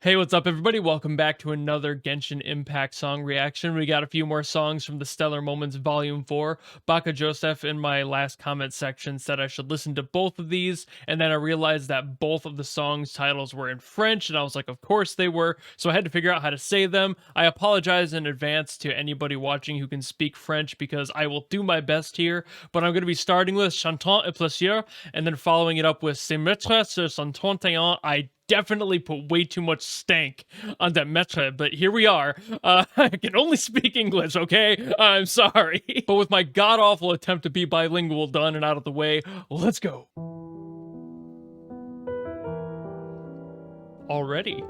Hey, what's up, everybody? Welcome back to another Genshin Impact song reaction. We got a few more songs from the Stellar Moments Volume 4. Baka Joseph in my last comment section said I should listen to both of these, and then I realized that both of the songs' titles were in French, and I was like, of course they were, so I had to figure out how to say them. I apologize in advance to anybody watching who can speak French, because I will do my best here, but I'm going to be starting with Chantons et plusieurs, and then following it up with mettre sur son trente-et-un. I definitely put way too much stank on that mettre, but here we are. I can only speak English, okay? I'm sorry. But with my god-awful attempt to be bilingual done and out of the way, let's go. Already?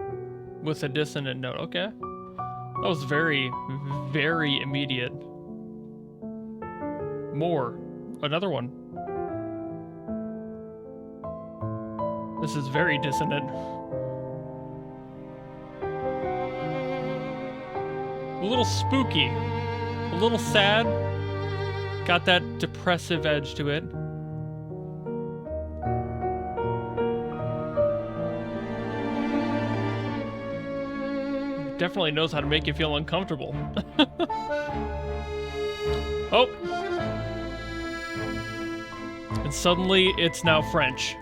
With a dissonant note, okay. That was very, very immediate. More. Another one. This is very dissonant. A little spooky. A little sad. Got that depressive edge to it. Definitely knows how to make you feel uncomfortable. Oh! And suddenly, it's now French.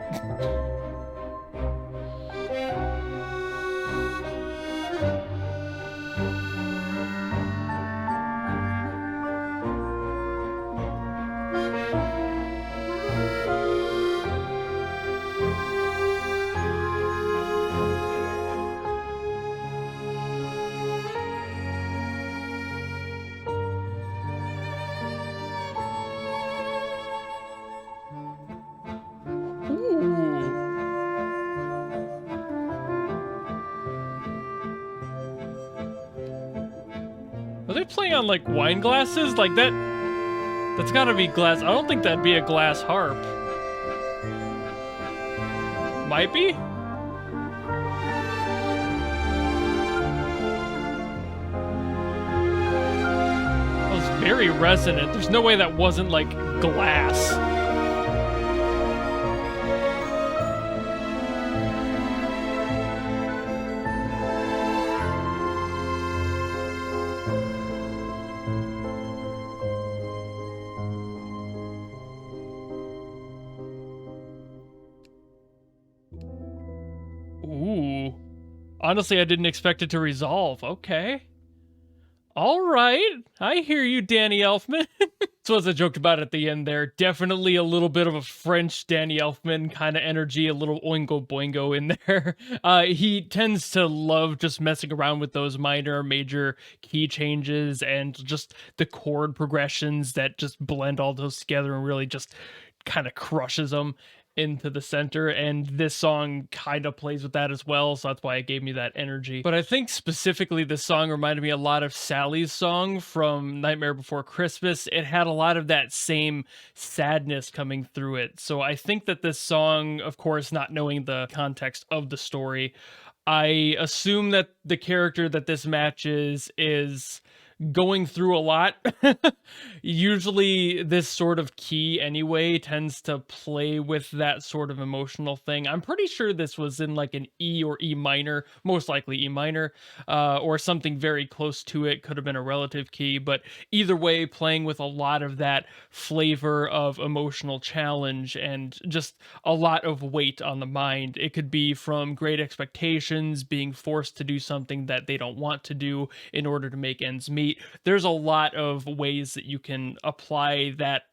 Are they playing on, like, wine glasses? Like, that's gotta be glass. I don't think that'd be a glass harp. Might be? That was very resonant. There's no way that wasn't, like, glass. Ooh. Honestly, I didn't expect it to resolve. Okay. All right. I hear you, Danny Elfman. So as I joked about at the end there, definitely a little bit of a French Danny Elfman kind of energy, a little oingo boingo in there. He tends to love just messing around with those minor, major key changes and just the chord progressions that just blend all those together and really just kind of crushes them into the center, and this song kind of plays with that as well, so that's why it gave me that energy. But I think specifically this song reminded me a lot of Sally's song from Nightmare Before Christmas. It had a lot of that same sadness coming through it, so I think that this song, of course, not knowing the context of the story, I assume that the character that this matches is going through a lot. Usually this sort of key anyway tends to play with that sort of emotional thing. I'm pretty sure this was in like an E or E minor, most likely E minor, or something very close to it. Could have been a relative key, but either way, playing with a lot of that flavor of emotional challenge and just a lot of weight on the mind. It could be from great expectations, being forced to do something that they don't want to do in order to make ends meet. There's a lot of ways that you can apply that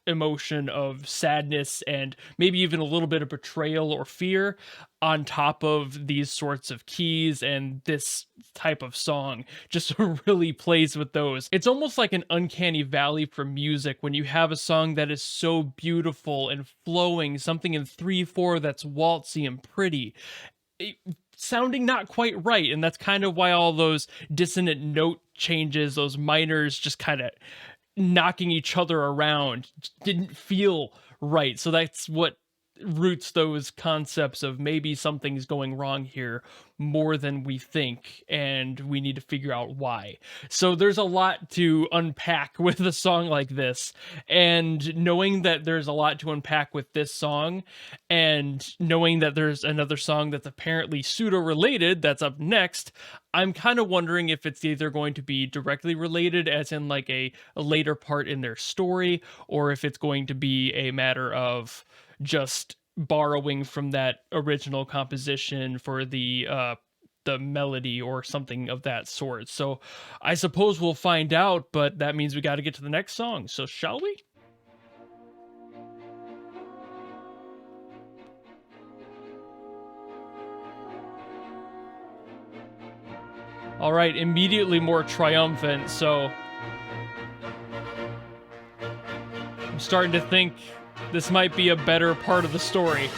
emotion of sadness and maybe even a little bit of betrayal or fear on top of these sorts of keys, and this type of song just really plays with those. It's almost like an uncanny valley for music when you have a song that is so beautiful and flowing, something in 3/4 that's waltzy and pretty, sounding not quite right, and that's kind of why all those dissonant note changes, those minors just kind of knocking each other around, didn't feel right. So that's what roots those concepts of maybe something's going wrong here more than we think, and we need to figure out why. So there's a lot to unpack with a song like this, and knowing that there's a lot to unpack with this song, and knowing that there's another song that's apparently pseudo related that's up next, I'm kind of wondering if it's either going to be directly related, as in like a later part in their story, or if it's going to be a matter of just borrowing from that original composition for the melody or something of that sort. So I suppose we'll find out, but that means we got to get to the next song. So shall we? All right, immediately more triumphant. So I'm starting to think this might be a better part of the story.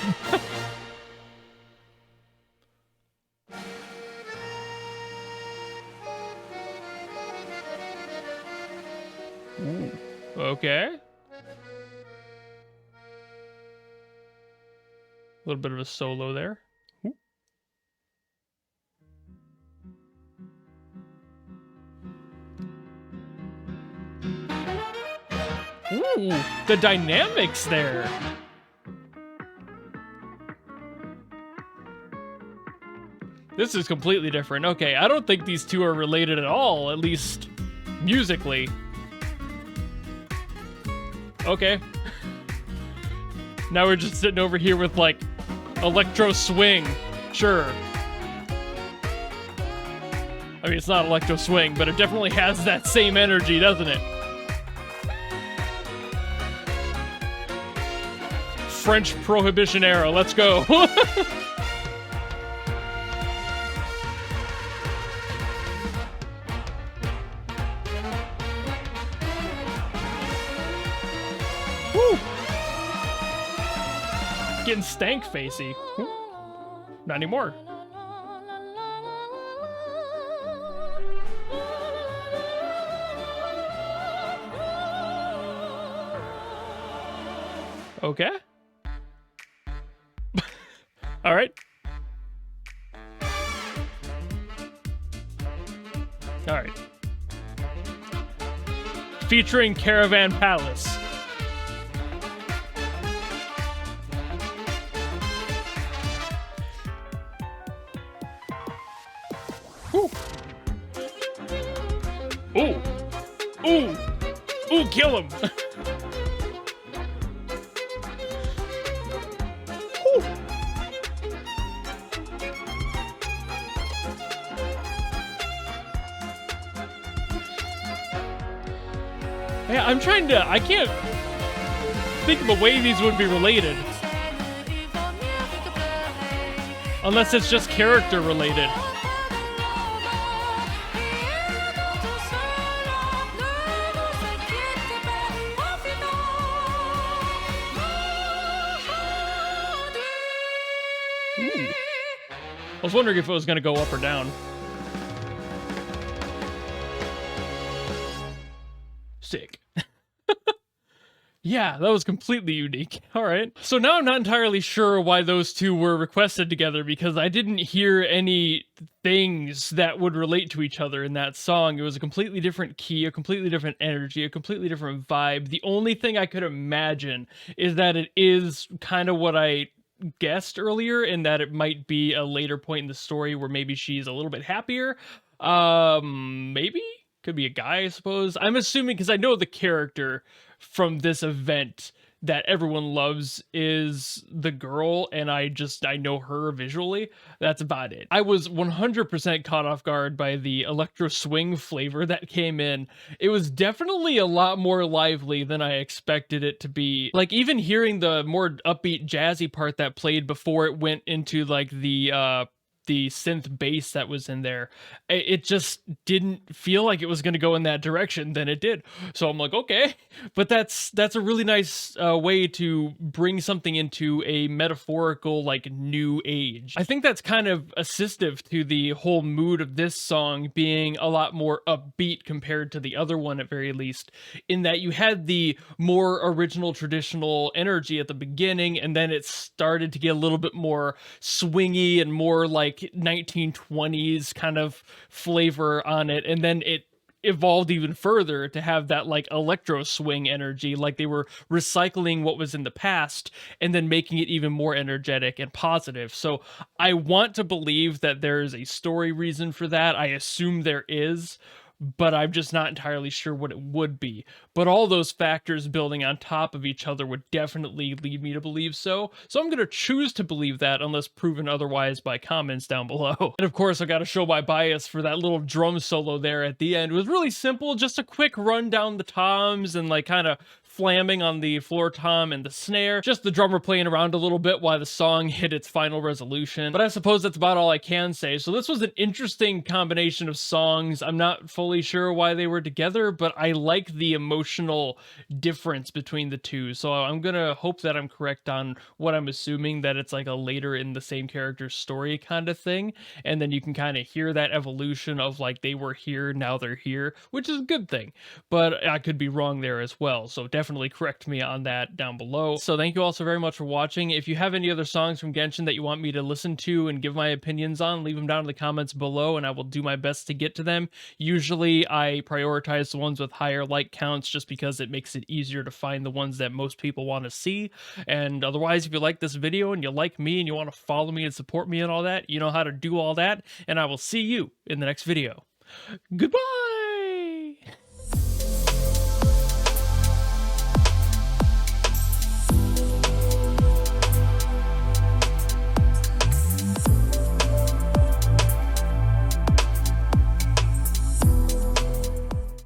Ooh, okay. A little bit of a solo there. Ooh. Ooh, the dynamics there. This is completely different. Okay, I don't think these two are related at all, at least musically. Okay. Now we're just sitting over here with, like, electro swing. Sure. I mean, it's not electro swing, but it definitely has that same energy, doesn't it? French Prohibition era, let's go. Woo! Getting stank facey. Not anymore. Okay. All right. All right. Featuring Caravan Palace. Whew. Ooh. Ooh. Ooh, kill him. Yeah, I'm trying to, I can't think of a way these would be related. Unless it's just character related. Ooh. I was wondering if it was going to go up or down. Sick. Yeah, that was completely unique. All right. So now I'm not entirely sure why those two were requested together, because I didn't hear any things that would relate to each other in that song. It was a completely different key, a completely different energy, a completely different vibe. The only thing I could imagine is that it is kind of what I guessed earlier, in that it might be a later point in the story where maybe she's a little bit happier. Maybe? Could be a guy, I suppose. I'm assuming, because I know the character from this event that everyone loves is the girl, and I know her visually. That's about it. I was 100% caught off guard by the electro swing flavor that came in. It was definitely a lot more lively than I expected it to be. Like, even hearing the more upbeat jazzy part that played before it went into like the the synth bass that was in there, it just didn't feel like it was going to go in that direction. Then it did. So I'm like, okay, but that's a really nice way to bring something into a metaphorical like new age. I think that's kind of assistive to the whole mood of this song being a lot more upbeat compared to the other one, at very least, in that you had the more original traditional energy at the beginning, and then it started to get a little bit more swingy and more like 1920s kind of flavor on it, and then it evolved even further to have that like electro swing energy, like they were recycling what was in the past and then making it even more energetic and positive. So I want to believe that there's a story reason for that. I assume there is, but I'm just not entirely sure what it would be. But all those factors building on top of each other would definitely lead me to believe so. So I'm going to choose to believe that unless proven otherwise by comments down below. And of course, I got to show my bias for that little drum solo there at the end. It was really simple, just a quick run down the toms and like kind of flamming on the floor tom and the snare, just the drummer playing around a little bit while the song hit its final resolution. But I suppose that's about all I can say. So this was an interesting combination of songs. I'm not fully sure why they were together, but I like the emotional difference between the two. So I'm gonna hope that I'm correct on what I'm assuming, that it's like a later in the same character's story kind of thing, and then you can kind of hear that evolution of like they were here, now they're here, which is a good thing. But I could be wrong there as well, so definitely correct me on that down below. So thank you all so very much for watching. If you have any other songs from Genshin that you want me to listen to and give my opinions on, leave them down in the comments below and I will do my best to get to them. Usually I prioritize the ones with higher like counts just because it makes it easier to find the ones that most people want to see. And otherwise, if you like this video and you like me and you want to follow me and support me and all that, you know how to do all that, and I will see you in the next video. Goodbye!